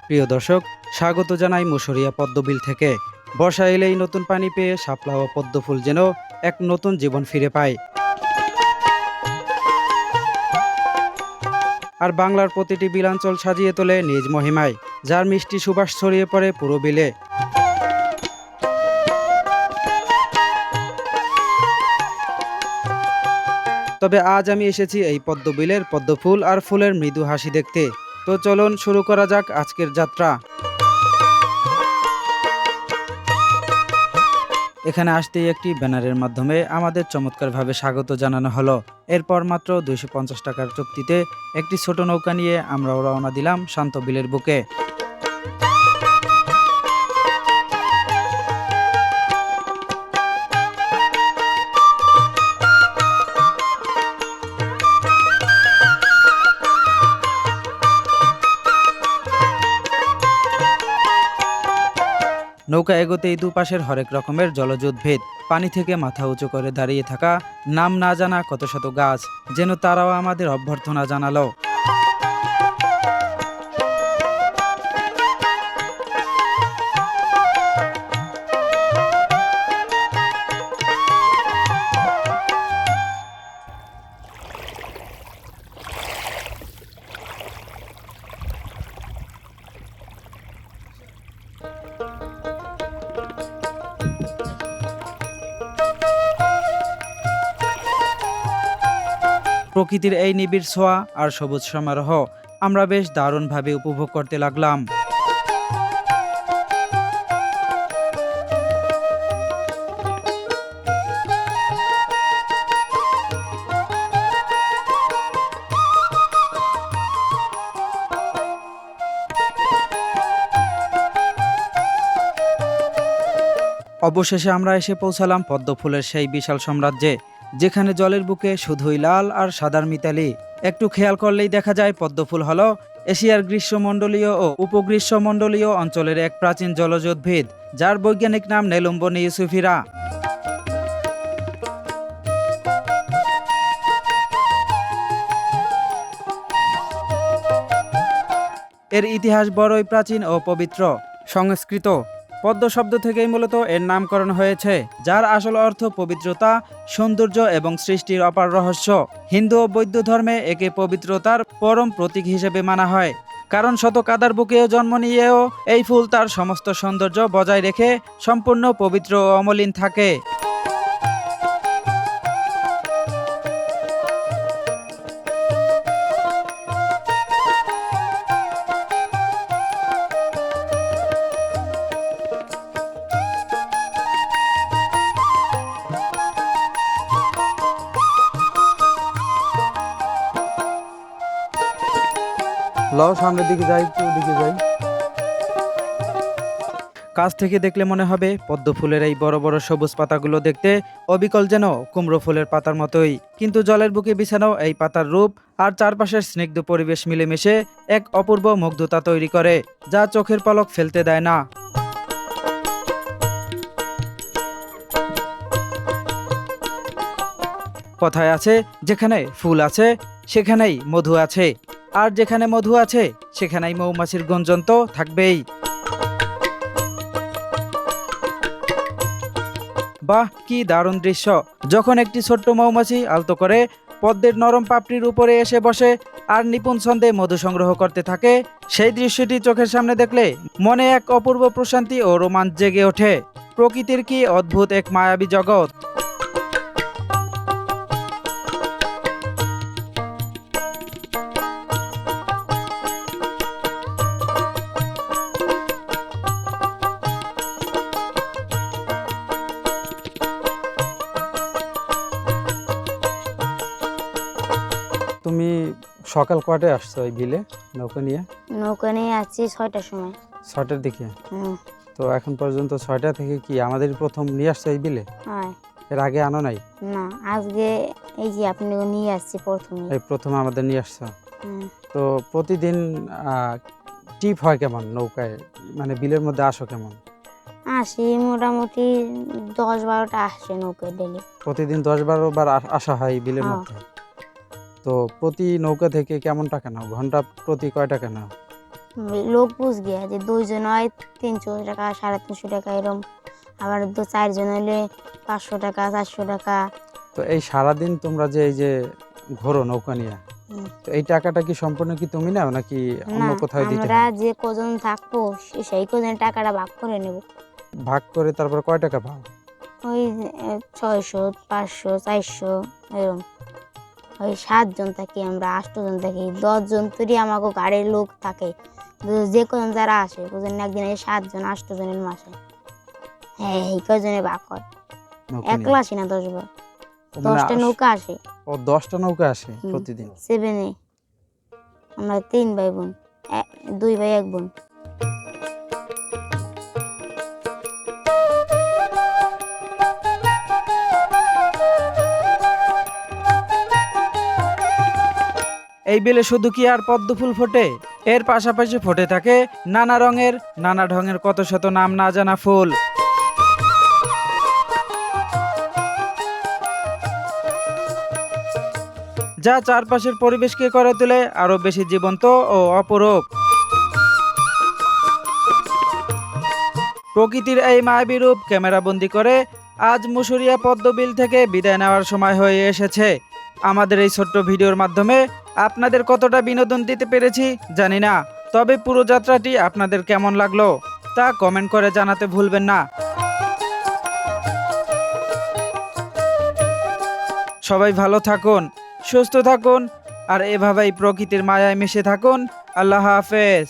প্রিয় দর্শক, স্বাগত জানাই মুশরিয়া পদ্মবিল থেকে। বর্ষা এলেই নতুন পানি পেয়ে শাপলা ও পদ্মফুল যেন এক নতুন জীবন ফিরে পায়। আর বাংলার প্রতিটি বিলাঞ্চল সাজিয়ে তোলে নিজ মহিমায়, যার মিষ্টি সুবাস ছড়িয়ে পড়ে পুরো বিলে। তবে আজ আমি এসেছি এই পদ্মবিলের পদ্মফুল আর ফুলের মৃদু হাসি দেখতে। তো চলুন শুরু করা যাক আজকের যাত্রা। এখানে আসতেই একটি ব্যানারের মাধ্যমে আমাদের চমৎকারভাবে স্বাগত জানানো হলো। এরপর মাত্র 250 টাকার চুক্তিতে একটি ছোট নৌকা নিয়ে আমরাও রওনা দিলাম শান্ত বিলের বুকে। নৌকা এগোতেই দুপাশের হরেক রকমের জলজ উদ্ভিদ, পানি থেকে মাথা উঁচু করে দাঁড়িয়ে থাকা নাম না জানা কত শত গাছ, যেন তারাও আমাদের অভ্যর্থনা জানালো। প্রকৃতির এই নিবিড় ছোঁয়া আর সবুজ সমারোহ আমরা বেশ দারুণভাবে উপভোগ করতে লাগলাম। অবশেষে আমরা এসে পৌঁছালাম পদ্মফুলের সেই বিশাল সাম্রাজ্যে, যেখানে জলের বুকে শুধুই লাল আর সাদার মিতালি। একটু খেয়াল করলেই দেখা যায় পদ্মফুল হলো এশিয়ার গ্রীষ্মমণ্ডলীয় ও উপগ্রীষ্মমণ্ডলীয় অঞ্চলের এক প্রাচীন জলজ উদ্ভিদ, যার বৈজ্ঞানিক নাম নেলুম্বনি ইউসুফিরা। এর ইতিহাস বড়ই প্রাচীন ও পবিত্র। সংস্কৃত পদ্ম শব্দ থেকেই মূলত এর নামকরণ হয়েছে, যার আসল অর্থ পবিত্রতা, সৌন্দর্য এবং সৃষ্টির অপার রহস্য। হিন্দু ও বৌদ্ধ ধর্মে একে পবিত্রতার পরম প্রতীক হিসেবে মানা হয়, কারণ শত কাদার বুকেও জন্ম নিয়েও এই ফুল তার সমস্ত সৌন্দর্য বজায় রেখে সম্পূর্ণ পবিত্র ও অমলিন থাকে। সামনের দিকে যাই, একটু দিকে যাই। কাছ থেকে দেখলে মনে হবে পদ্ম ফুলের এই বড় বড় সবুজ পাতাগুলো দেখতে অবিকল যেন কুমড়ো ফুলের পাতার মতোই, কিন্তু জলের বুকে বিছানো এই পাতার রূপ আর চারপাশের স্নিগ্ধ পরিবেশ মিলেমিশে এক অপূর্ব মুগ্ধতা তৈরি করে, যা চোখের পলক ফেলতে দেয় না। কথায় আছে, যেখানে ফুল আছে সেখানেই মধু আছে, আর যেখানে মধু আছে সেখানেই মৌমাছির গুঞ্জন তো থাকবেই। বাহ, কি দারুণ দৃশ্য! যখন একটি ছোট্ট মৌমাছি আলতো করে পদ্মের নরম পাপড়ির উপরে এসে বসে আর নিপুণ ছন্দে মধু সংগ্রহ করতে থাকে, সেই দৃশ্যটি চোখের সামনে দেখলে মনে এক অপূর্ব প্রশান্তি ও রোমাঞ্চ জেগে ওঠে। প্রকৃতির কি অদ্ভুত এক মায়াবী জগৎ! তুমি সকাল কটায় আসছো এই বিলে নৌকা নিয়ে? নৌকা নিয়ে আসছি 6টার সময়। 6টার দিকে? হুম। তো এখন পর্যন্ত 6টা থেকে কি আমাদের প্রথম নিয়ে আসছো এই বিলে? হ্যাঁ। এর আগে আনো নাই? না, আজকে এই যে আপনি নিয়ে আসছি প্রথমে। এই প্রথম আমাদের নিয়ে আসছো। হুম। তো প্রতিদিন টিপ হয় কেমন নৌকায়, মানে বিলের মধ্যে আসো কেমন? আসি মোটামুটি 10-12টা আসছে নৌকায় ডেলি। প্রতিদিন 10-12 বার আসা হয় বিলের হ্যাঁ। মধ্যে। তো প্রতি নৌকা থেকে কেমন টাকা নাও? ঘন্টা প্রতি কয় টাকা নাও? লোক বুঝ গিয়া যে 2 জন হয় 300 টাকা 350 টাকা এরম, আবার 4 জন হলে 500 টাকা 400 টাকা। তো এই সারাদিন তোমরা যে এই যে ঘোরো নৌকা নিয়ে, হুম। তো এই টাকাটা কি সম্পূর্ণ কি তুমি নাও নাকি অন্য না, কোথাও দিতে আমরা হয়? যে কজন থাকবো সেই কজন টাকাটা ভাগ করে নেব। ভাগ করে তারপর কয় টাকা পাও? ওই 600 500 400 এরম। ওই 7 জন থাকি, আমরা 8 জন থাকি, 10 জন তৈরি আমাকে গাড়ির লোক থাকে। যে কজন যারা আসে বুঝেন না, একদিন 7 জন 8 জনের মাসে, হ্যাঁ এই কজনে ভাগ হয়। নৌকা নিয়ে? একলা আসি না 10 বার, ও মানে 10টা নৌকা আসে। ও 10টা নৌকা আসে প্রতিদিন? 7-এ আমরা 3 ভাই বোন, 2 ভাই 1 বোন। এই বিলে শুধু কি আর পদ্ম ফুল ফোটে, এর পাশাপাশি ফুটে থাকে নানা রঙের নানা ঢঙের কত শত নাম না জানা ফুল। যা চারপাশের পরিবেশকে করে তোলে আরো বেশি জীবন্ত ও অপরূপ। প্রকৃতির এই মায়াবী রূপ ক্যামেরাবন্দি করে আজ মুসুরিয়া পদ্মবিল থেকে বিদায় নেওয়ার সময় হয়ে এসেছে। আমাদের এই ছোট্ট ভিডিওর মাধ্যমে আপনাদের কতটা বিনোদন দিতে পেরেছি জানি না, তবে পুরো যাত্রাটি আপনাদের কেমন লাগলো তা কমেন্ট করে জানাতে ভুলবেন না। সবাই ভালো থাকুন, সুস্থ থাকুন আর এভাবেই প্রকৃতির মায়ায় মিশে থাকুন। আল্লাহ হাফেজ।